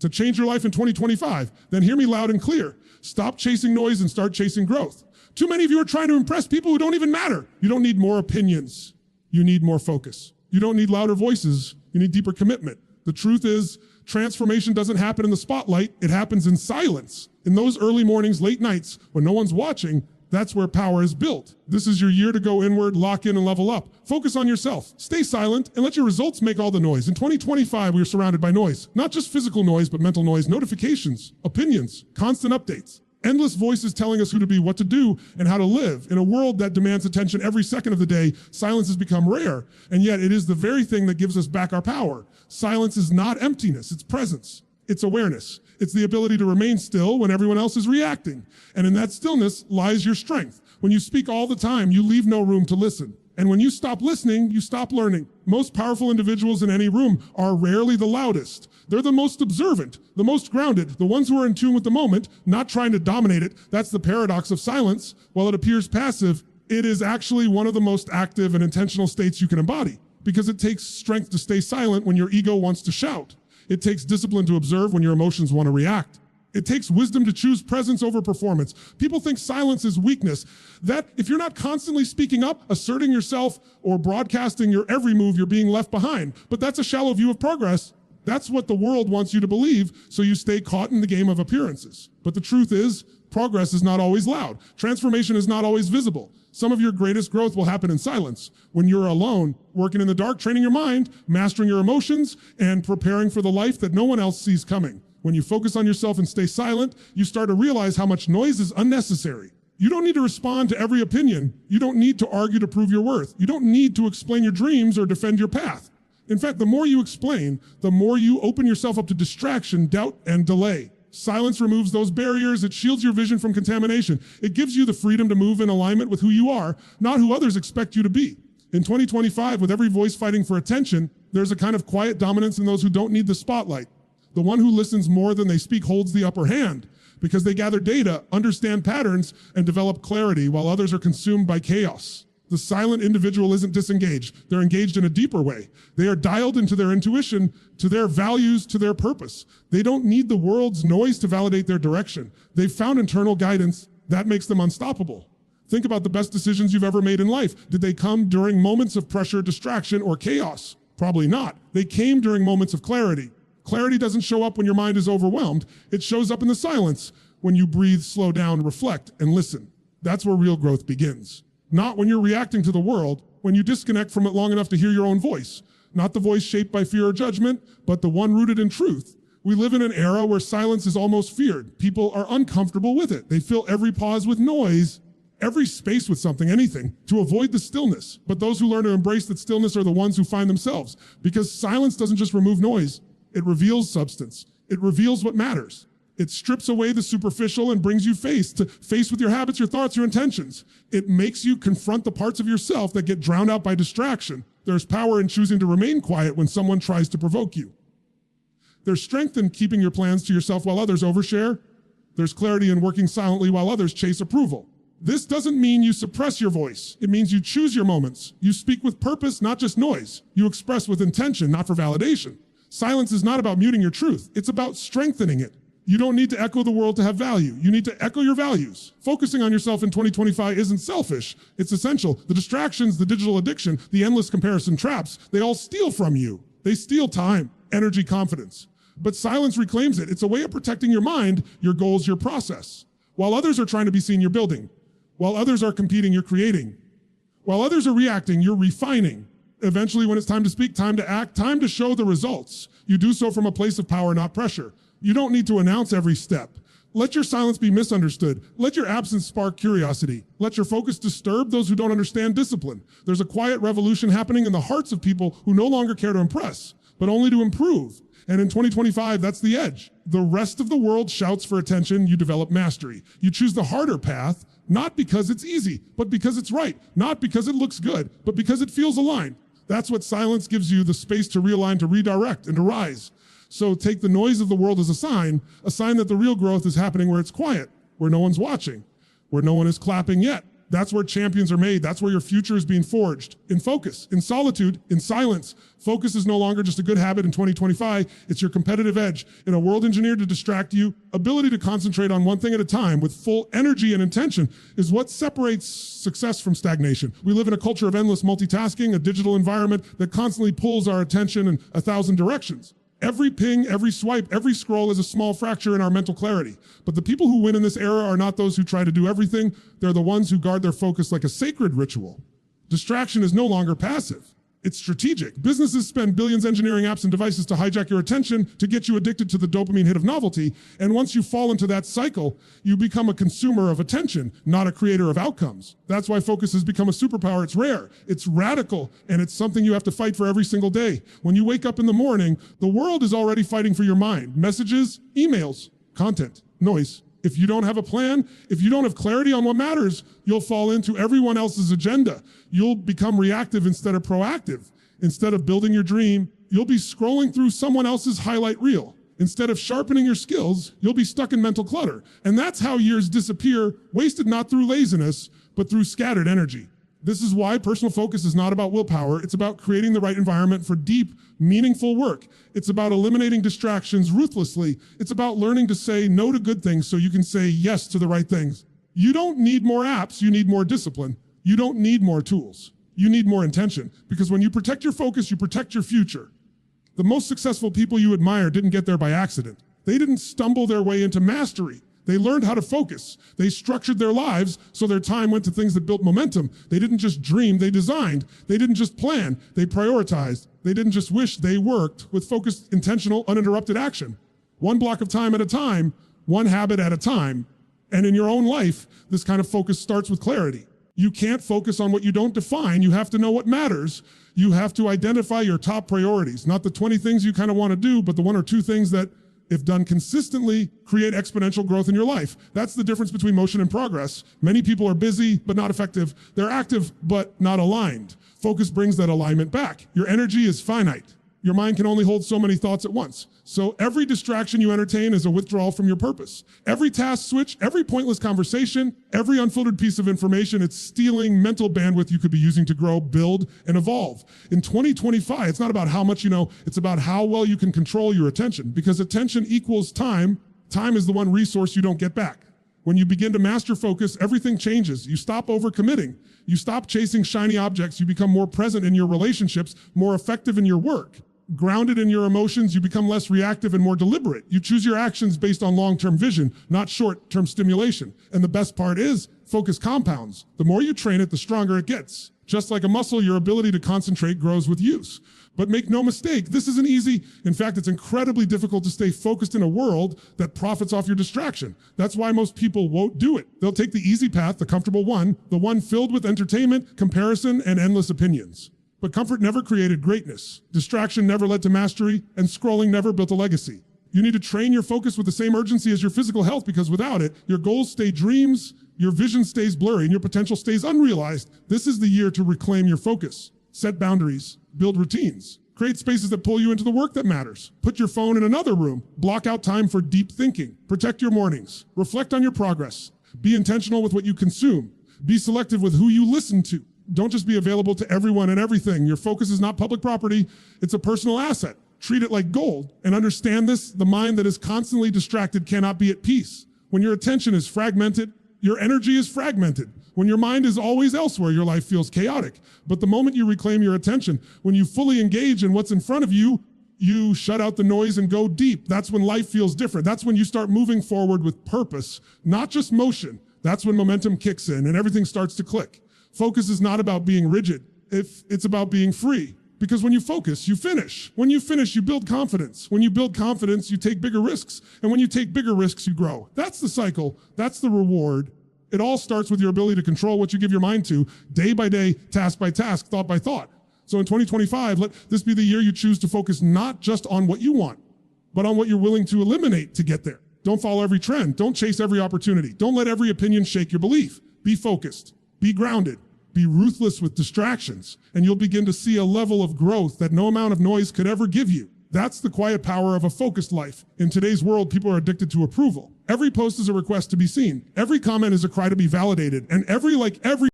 to change your life in 2025, then hear me loud and clear. Stop chasing noise and start chasing growth. Too many of you are trying to impress people who don't even matter. You don't need more opinions. You need more focus. You don't need louder voices. You need deeper commitment. The truth is, transformation doesn't happen in the spotlight. It happens in silence. In those early mornings, late nights, when no one's watching, that's where power is built. This is your year to go inward, lock in, and level up. Focus on yourself. Stay silent and let your results make all the noise. In 2025, we are surrounded by noise. Not just physical noise, but mental noise, notifications, opinions, constant updates. Endless voices telling us who to be, what to do, and how to live. In a world that demands attention every second of the day, silence has become rare, and yet it is the very thing that gives us back our power. Silence is not emptiness, it's presence. It's awareness. It's the ability to remain still when everyone else is reacting. And in that stillness lies your strength. When you speak all the time, you leave no room to listen. And when you stop listening, you stop learning. Most powerful individuals in any room are rarely the loudest. They're the most observant, the most grounded, the ones who are in tune with the moment, not trying to dominate it. That's the paradox of silence. While it appears passive, it is actually one of the most active and intentional states you can embody, because it takes strength to stay silent when your ego wants to shout. It takes discipline to observe when your emotions want to react. It takes wisdom to choose presence over performance. People think silence is weakness. That if you're not constantly speaking up, asserting yourself, or broadcasting your every move, you're being left behind. But that's a shallow view of progress. That's what the world wants you to believe, so you stay caught in the game of appearances. But the truth is, progress is not always loud. Transformation is not always visible. Some of your greatest growth will happen in silence, when you're alone, working in the dark, training your mind, mastering your emotions, and preparing for the life that no one else sees coming. When you focus on yourself and stay silent, you start to realize how much noise is unnecessary. You don't need to respond to every opinion. You don't need to argue to prove your worth. You don't need to explain your dreams or defend your path. In fact, the more you explain, the more you open yourself up to distraction, doubt, and delay. Silence removes those barriers. It shields your vision from contamination. It gives you the freedom to move in alignment with who you are, not who others expect you to be. In 2025, with every voice fighting for attention, there's a kind of quiet dominance in those who don't need the spotlight. The one who listens more than they speak holds the upper hand, because they gather data, understand patterns, and develop clarity, while others are consumed by chaos. The silent individual isn't disengaged. They're engaged in a deeper way. They are dialed into their intuition, to their values, to their purpose. They don't need the world's noise to validate their direction. They've found internal guidance that makes them unstoppable. Think about the best decisions you've ever made in life. Did they come during moments of pressure, distraction, or chaos? Probably not. They came during moments of clarity. Clarity doesn't show up when your mind is overwhelmed. It shows up in the silence, when you breathe, slow down, reflect, and listen. That's where real growth begins. Not when you're reacting to the world, when you disconnect from it long enough to hear your own voice. Not the voice shaped by fear or judgment, but the one rooted in truth. We live in an era where silence is almost feared. People are uncomfortable with it. They fill every pause with noise, every space with something, anything, to avoid the stillness. But those who learn to embrace that stillness are the ones who find themselves. Because silence doesn't just remove noise, it reveals substance. It reveals what matters. It strips away the superficial and brings you face with your habits, your thoughts, your intentions. It makes you confront the parts of yourself that get drowned out by distraction. There's power in choosing to remain quiet when someone tries to provoke you. There's strength in keeping your plans to yourself while others overshare. There's clarity in working silently while others chase approval. This doesn't mean you suppress your voice. It means you choose your moments. You speak with purpose, not just noise. You express with intention, not for validation. Silence is not about muting your truth. It's about strengthening it. You don't need to echo the world to have value. You need to echo your values. Focusing on yourself in 2025 isn't selfish. It's essential. The distractions, the digital addiction, the endless comparison traps, they all steal from you. They steal time, energy, confidence. But silence reclaims it. It's a way of protecting your mind, your goals, your process. While others are trying to be seen, you're building. While others are competing, you're creating. While others are reacting, you're refining. Eventually, when it's time to speak, time to act, time to show the results, you do so from a place of power, not pressure. You don't need to announce every step. Let your silence be misunderstood. Let your absence spark curiosity. Let your focus disturb those who don't understand discipline. There's a quiet revolution happening in the hearts of people who no longer care to impress, but only to improve. And in 2025, that's the edge. The rest of the world shouts for attention. You develop mastery. You choose the harder path, not because it's easy, but because it's right. Not because it looks good, but because it feels aligned. That's what silence gives you, the space to realign, to redirect, and to rise. So take the noise of the world as a sign that the real growth is happening where it's quiet, where no one's watching, where no one is clapping yet, That's where champions are made. That's where your future is being forged. In focus, in solitude, in silence. Focus is no longer just a good habit in 2025. It's your competitive edge. In a world engineered to distract you, ability to concentrate on one thing at a time with full energy and intention is what separates success from stagnation. We live in a culture of endless multitasking, a digital environment that constantly pulls our attention in 1,000 directions. Every ping, every swipe, every scroll is a small fracture in our mental clarity. But the people who win in this era are not those who try to do everything. They're the ones who guard their focus like a sacred ritual. Distraction is no longer passive. It's strategic. Businesses spend billions engineering apps and devices to hijack your attention, to get you addicted to the dopamine hit of novelty. And once you fall into that cycle, you become a consumer of attention, not a creator of outcomes. That's why focus has become a superpower. It's rare, it's radical, and it's something you have to fight for every single day. When you wake up in the morning, the world is already fighting for your mind. Messages, emails, content, noise. If you don't have a plan, if you don't have clarity on what matters, you'll fall into everyone else's agenda. You'll become reactive instead of proactive. Instead of building your dream, you'll be scrolling through someone else's highlight reel. Instead of sharpening your skills, you'll be stuck in mental clutter. And that's how years disappear, wasted not through laziness, but through scattered energy. This is why personal focus is not about willpower. It's about creating the right environment for deep, meaningful work. It's about eliminating distractions ruthlessly. It's about learning to say no to good things so you can say yes to the right things. You don't need more apps, you need more discipline. You don't need more tools. You need more intention. Because when you protect your focus, you protect your future. The most successful people you admire didn't get there by accident. They didn't stumble their way into mastery. They learned how to focus. They structured their lives so their time went to things that built momentum. They didn't just dream, they designed. They didn't just plan, they prioritized. They didn't just wish, they worked with focused, intentional, uninterrupted action. One block of time at a time, one habit at a time. And in your own life, this kind of focus starts with clarity. You can't focus on what you don't define. You have to know what matters. You have to identify your top priorities, not the 20 things you kind of want to do, but the 1 or 2 things that, if done consistently, create exponential growth in your life. That's the difference between motion and progress. Many people are busy, but not effective. They're active, but not aligned. Focus brings that alignment back. Your energy is finite. Your mind can only hold so many thoughts at once. So every distraction you entertain is a withdrawal from your purpose. Every task switch, every pointless conversation, every unfiltered piece of information, it's stealing mental bandwidth you could be using to grow, build, and evolve. In 2025, it's not about how much you know, it's about how well you can control your attention, because attention equals time. Time is the one resource you don't get back. When you begin to master focus, everything changes. You stop overcommitting. You stop chasing shiny objects. You become more present in your relationships, more effective in your work. Grounded in your emotions, you become less reactive and more deliberate. You choose your actions based on long-term vision, not short-term stimulation. And the best part is, focus compounds. The more you train it, the stronger it gets. Just like a muscle, your ability to concentrate grows with use. But make no mistake, this isn't easy. In fact, it's incredibly difficult to stay focused in a world that profits off your distraction. That's why most people won't do it. They'll take the easy path, the comfortable one, the one filled with entertainment, comparison, and endless opinions. But comfort never created greatness. Distraction never led to mastery, and scrolling never built a legacy. You need to train your focus with the same urgency as your physical health, because without it, your goals stay dreams, your vision stays blurry, and your potential stays unrealized. This is the year to reclaim your focus. Set boundaries, build routines, create spaces that pull you into the work that matters. Put your phone in another room, block out time for deep thinking, protect your mornings, reflect on your progress, be intentional with what you consume, be selective with who you listen to. Don't just be available to everyone and everything. Your focus is not public property, it's a personal asset. Treat it like gold. And understand this, the mind that is constantly distracted cannot be at peace. When your attention is fragmented, your energy is fragmented. When your mind is always elsewhere, your life feels chaotic. But the moment you reclaim your attention, when you fully engage in what's in front of you, you shut out the noise and go deep. That's when life feels different. That's when you start moving forward with purpose, not just motion. That's when momentum kicks in and everything starts to click. Focus is not about being rigid. It's about being free. Because when you focus, you finish. When you finish, you build confidence. When you build confidence, you take bigger risks. And when you take bigger risks, you grow. That's the cycle. That's the reward. It all starts with your ability to control what you give your mind to, day by day, task by task, thought by thought. So in 2025, let this be the year you choose to focus not just on what you want, but on what you're willing to eliminate to get there. Don't follow every trend. Don't chase every opportunity. Don't let every opinion shake your belief. Be focused. Be grounded. Be ruthless with distractions, and you'll begin to see a level of growth that no amount of noise could ever give you. That's the quiet power of a focused life. In today's world, people are addicted to approval. Every post is a request to be seen. Every comment is a cry to be validated. And every